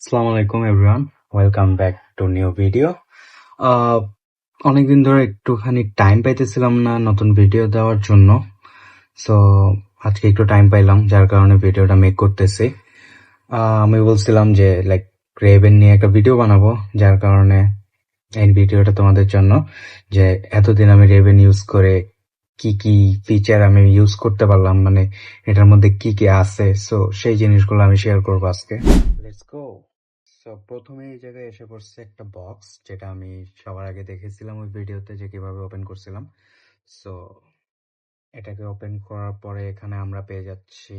আসসালামু আলাইকুম everyone, welcome back to new video. অনেকদিন ধরে একটুখানি টাইম পাইতেছিলাম না নতুন ভিডিও দেওয়ার জন্য। সো আজকে একটু টাইম পাইলাম, যার কারণে ভিডিওটা মেক করতেছি। আমি বলছিলাম যে লাইক রেভেন নিয়ে একটা ভিডিও বানাবো, যার কারণে এই ভিডিওটা তোমাদের জন্য। যে এতদিন আমি রেভেন ইউজ করে কি কি ফিচার আমি ইউজ করতে পারলাম, মানে এটার মধ্যে কি কি আছে, সো সেই জিনিসগুলো আমি শেয়ার করবো আজকে। Let's go. সো প্রথমে এই জায়গায় এসে পড়ছে একটা বক্স, যেটা আমি সবার আগে দেখেছিলাম ওই ভিডিওতে যে কিভাবে ওপেন করছিলাম। সো এটাকে ওপেন করার পরে এখানে আমরা পেয়ে যাচ্ছি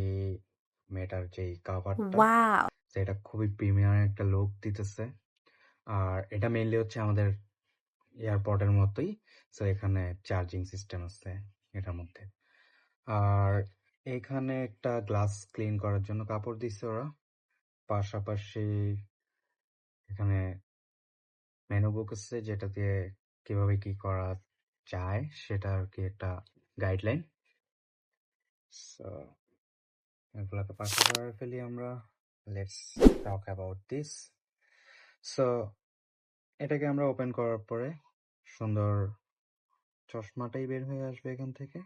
মেটার যেই কাভারটা, ওয়াও! সেটা খুবই প্রিমিয়াম একটা লুক দিতেছে। আর এটা মেইনলি হচ্ছে আমাদের এয়ারপডের মতোই। সো এখানে চার্জিং সিস্টেম আছে এটার মধ্যে। আর এখানে একটা গ্লাস ক্লিন করার জন্য কাপড় দিচ্ছে ওরা। পাশাপাশি এখানে মেনু বুক আছে, যেটা দিয়ে কিভাবে কি করা যায় সেটা আর কি একটা গাইডলাইন। সো এগুলোকে পাশে করে ফেলি আমরা। Let's talk about this. So এটাকে আমরা ওপেন করার পরে সুন্দর চশমাটাই বের হয়ে আসবে এখান থেকে।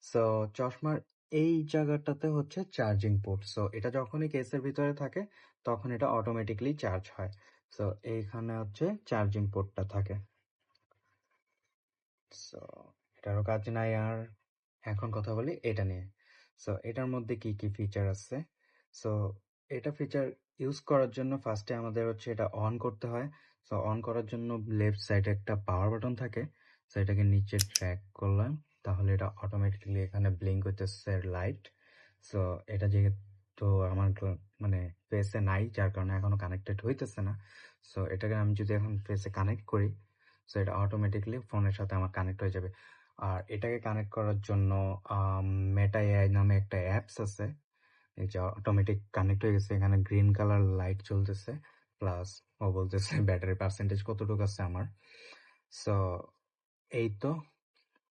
সো চশমার এই জায়গাটাতে হচ্ছে চার্জিং পোর্ট। সো এটা যখনই কেসের ভিতরে থাকে তখন এটা অটোমেটিকলি চার্জ হয়। সো এইখানে হচ্ছে চার্জিং পোর্টটা থাকে। সো এটারও কাজ নাই আর। এখন কথা বলি এটা নিয়ে। সো এটার মধ্যে কি কি ফিচার আছে। সো এটা ফিচার ইউজ করার জন্য ফার্স্টে আমাদের হচ্ছে এটা অন করতে হয়। সো অন করার জন্য লেফট সাইডে একটা পাওয়ার বাটন থাকে। সো এটাকে নিচে ড্র্যাগ করলাম, তাহলে এটা অটোমেটিকলি এখানে ব্লিঙ্ক হইতেছে লাইট। সো এটা যেহেতু আমার মানে ফেসে নাই, যার কারণে এখনো কানেক্টেড হইতেছে না। সো এটাকে আমি যদি এখন ফেসে কানেক্ট করি, সো এটা অটোমেটিকলি ফোনের সাথে আমার কানেক্ট হয়ে যাবে। আর এটাকে কানেক্ট করার জন্য মেটা এআই নামে একটা অ্যাপস আছে, এই যে অটোমেটিক কানেক্ট হয়ে গেছে। এখানে গ্রিন কালার লাইট চলতেছে, প্লাস ও বলতেছে ব্যাটারি পার্সেন্টেজ কতটুকু আছে আমার। সো এই তো।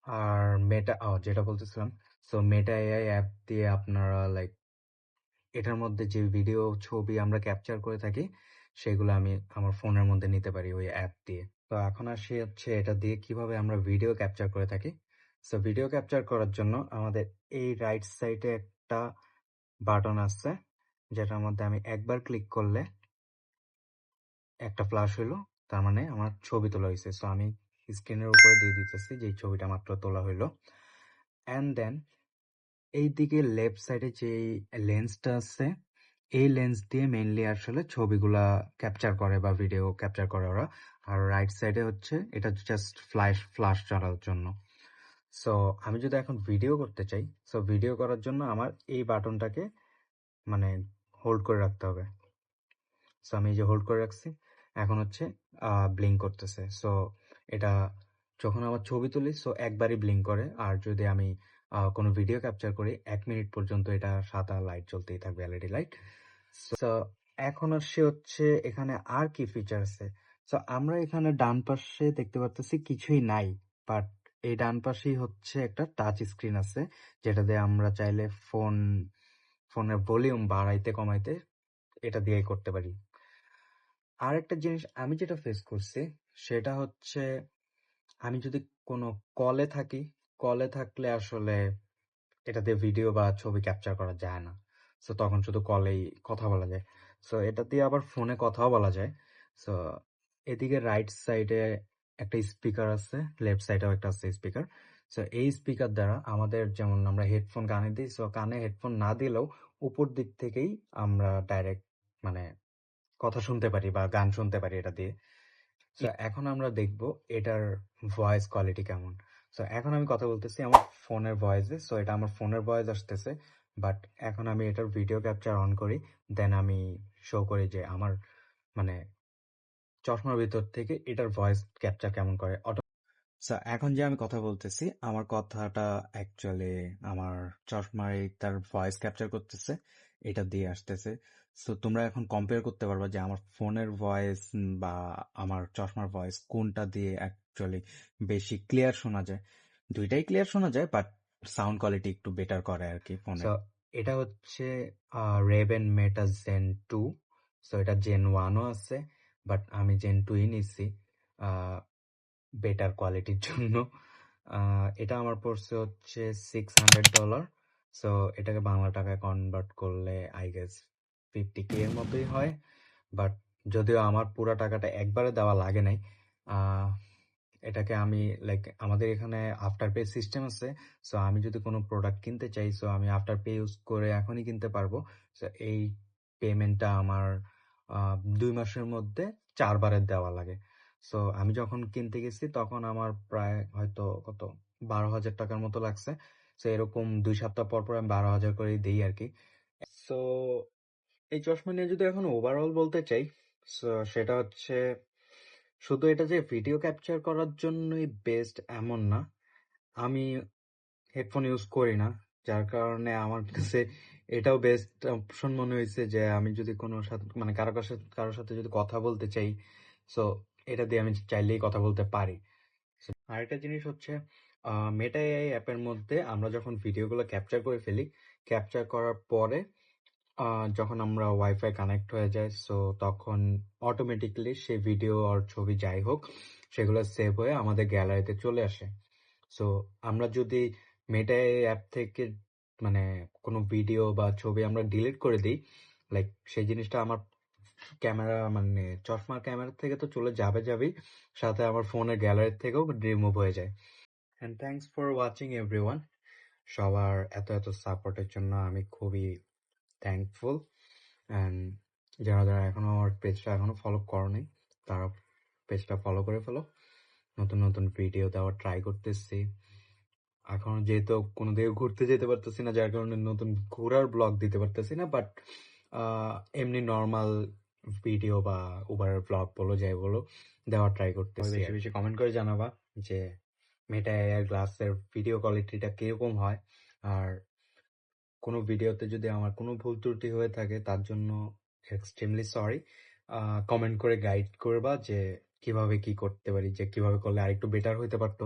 আর যেটা বলতেছিলাম, সো মেটা এআই অ্যাপ দিয়ে আপনারা লাইক এটার মধ্যে যে ভিডিও ছবি আমরা ক্যাপচার করে থাকি সেগুলো আমি আমার ফোনের মধ্যে নিতে পারি ওই অ্যাপ দিয়ে। তো এখন আসি হচ্ছে এটা দিয়ে কিভাবে আমরা ভিডিও ক্যাপচার করে থাকি। সো ভিডিও ক্যাপচার করার জন্য আমাদের এই রাইট সাইডে একটা বাটন আছে, যেটার মধ্যে আমি একবার ক্লিক করলে একটা ফ্ল্যাশ হইলো, তার মানে আমার ছবি তোলা হয়েছে। সো আমি স্ক্রিনের উপরে দিয়ে দিতেছি যে ছবিটা মাত্র তোলা হইলো। অ্যান্ড দেন এই দিকে লেফট সাইডে যে লেন্সটা আছে, এই লেন্স দিয়ে মেইনলি আসলে ছবিগুলা ক্যাপচার করে বা ভিডিও ক্যাপচার করে ওরা। আর রাইট সাইডে হচ্ছে এটা জাস্ট ফ্ল্যাশ চলার জন্য। সো আমি যদি এখন ভিডিও করতে চাই, সো ভিডিও করার জন্য আমার এই বাটনটাকে মানে হোল্ড করে রাখতে হবে। সো আমি এই যে হোল্ড করে রাখছি, এখন হচ্ছে ব্লিঙ্ক করতেছে। সো এটা যখন আমার ছবি তুলি সো একবারই ব্লিঙ্ক করে। আর যদি আমি কোনো ভিডিও ক্যাপচার করি 1 মিনিট পর্যন্ত এটা সাদা লাইট জ্বলতেই থাকবে, এলইডি লাইট। সো এখন আসছে হচ্ছে এখানে আর কি ফিচার আছে। সো আমরা এখানে ডান পাশে দেখতে পারতেছি কিছুই নাই, বাট এই ডান পাশেই হচ্ছে একটা টাচ স্ক্রিন আছে, যেটা দিয়ে আমরা চাইলে ফোনের ভলিউম বাড়াইতে কমাইতে এটা দিয়েই করতে পারি। আর একটা জিনিস আমি যেটা ফেস করছি সেটা হচ্ছে, আমি যদি কোনো কলে থাকি, কলে থাকলে আসলে এটা দিয়ে ভিডিও বা ছবি ক্যাপচার করা যায় না। সো তখন শুধু কলেই কথা বলা যায়। সো এটা দিয়ে আবার ফোনে কথাও বলা যায়। সো এদিকে রাইট সাইডে একটা স্পিকার আছে, লেফট সাইডেও একটা আছে স্পিকার। সো এই স্পিকার দ্বারা আমাদের, যেমন আমরা হেডফোন কানে দিই, সো কানে হেডফোন না দিলেও উপর দিক থেকেই আমরা ডাইরেক্ট মানে কথা শুনতে পারি বা গান শুনতে পারি এটা দিয়ে। সো এখন আমরা দেখব এটার ভয়েস কোয়ালিটি কেমন। সো এখন আমি কথা বলতেছি আমার ফোনের ভয়েসে। সো এটা আমার ফোনের ভয়েস আসতেছে, বাট এখন আমি এটার ভিডিও ক্যাপচার অন করি, দেন আমি শো করি যে আমার মানে চশমার ভিতর থেকে এটার ভয়েস ক্যাপচার কেমন করে অটো। সো এখন যে আমি কথা বলতেছি, আমার কথাটা অ্যাকচুয়ালি আমার চশমায় তার ভয়েস ক্যাপচার করতেছে, এটা দিয়ে আসতেছে। সো তোমরা এখন কম্পেয়ার করতে পারবা যে আমার ফোনের ভয়েস বা আমার চশমার ভয়েস কোনটা দিয়ে অ্যাকচুয়ালি বেশি ক্লিয়ার শোনা যায়। দুইটাই ক্লিয়ার শোনা যায়, বাট সাউন্ড কোয়ালিটি একটু বেটার করে আর কি ফোনে। সো এটা হচ্ছে রেবেন মেটা জেন 2। সো এটা জেন 1ও আছে, বাট আমি জেন 2ই নিচ্ছি বেটার কোয়ালিটির জন্য। এটা আমার পড়ছে হচ্ছে $600। সো এটাকে বাংলা টাকায় কনভার্ট করলে আই গেস 50K এর মতোই হয়। বাট যদিও আমার পুরা টাকাটা একবারে দেওয়া লাগে নাই, এটাকে আমি লাইক আমাদের এখানে আফটার পে সিস্টেম আছে। সো আমি যদি কোনো প্রোডাক্ট কিনতে চাই, সো আমি আফটার পে ইউজ করে এখনই কিনতে পারবো। সো এই পেমেন্টটা আমার 2 মাসের মধ্যে 4 বারের দেওয়া লাগে। সো আমি যখন কিনতে গেছি তখন আমার প্রায় হয়তো কত 12,000 টাকার মতো লাগছে। সো এরকম 2 সপ্তাহ পর পর আমি 12,000 করেই দিই আর কি। সো এই চশমা নিয়ে যদি এখন ওভারঅল বলতে চাই, সো সেটা হচ্ছে শুধু এটা যে ভিডিও ক্যাপচার করার জন্যই বেস্ট এমন না। আমি হেডফোন ইউজ করি না, যার কারণে আমার কাছে এটাও বেস্ট অপশন মনে হয়েছে যে আমি যদি কোনো সাথে মানে কারোর সাথে যদি কথা বলতে চাই, সো এটা দিয়ে আমি চাইলেই কথা বলতে পারি। আরেকটা জিনিস হচ্ছে মেটা এআই অ্যাপের মধ্যে আমরা যখন ভিডিওগুলো ক্যাপচার করে ফেলি, ক্যাপচার করার পরে যখন আমরা ওয়াইফাই কানেক্ট হয়ে যায়, সো তখন অটোমেটিক্যালি সেই ভিডিও আর ছবি যাই হোক সেগুলো সেভ হয়ে আমাদের গ্যালারিতে চলে আসে। সো আমরা যদি মেটা অ্যাপ থেকে মানে কোনো ভিডিও বা ছবি আমরা ডিলিট করে দিই, লাইক সেই জিনিসটা আমার ক্যামেরা মানে চশমার ক্যামেরা থেকে তো চলে যাবেই, সাথে আমার ফোনের গ্যালারি থেকেও রিমুভ হয়ে যায়। And thanks for watching everyone. সবার এত সাপোর্টের জন্য আমি খুবই থ্যাঙ্কফুল। অ্যান্ড যারা এখনো আমার পেজটা এখনো ফলো করনি, তারা পেজটা ফলো করে ফেলো। নতুন ভিডিও দেওয়ার ট্রাই করতেছি। এখন যেহেতু কোনো দিকে ঘুরতে যেতে পারতেছি না, যার কারণে নতুন ঘোরার ব্লগ দিতে পারতেছি না, বাট এমনি নর্মাল ভিডিও বা উবারের ব্লগ বলো যাই বলো দেওয়ার ট্রাই করতেছি। বেশি বেশি কমেন্ট করে জানাবা যে মেটা এআই গ্লাসের ভিডিও কোয়ালিটিটা কিরকম হয়, আর কোনো ভিডিওতে যদি আমার কোনো ভুল ত্রুটি হয়ে থাকে তার জন্য এক্সট্রিমলি সরি। কমেন্ট করে গাইড করবা যে কিভাবে কি করতে পারি, যে কিভাবে করলে আরেকটু বেটার হইতে পারতো।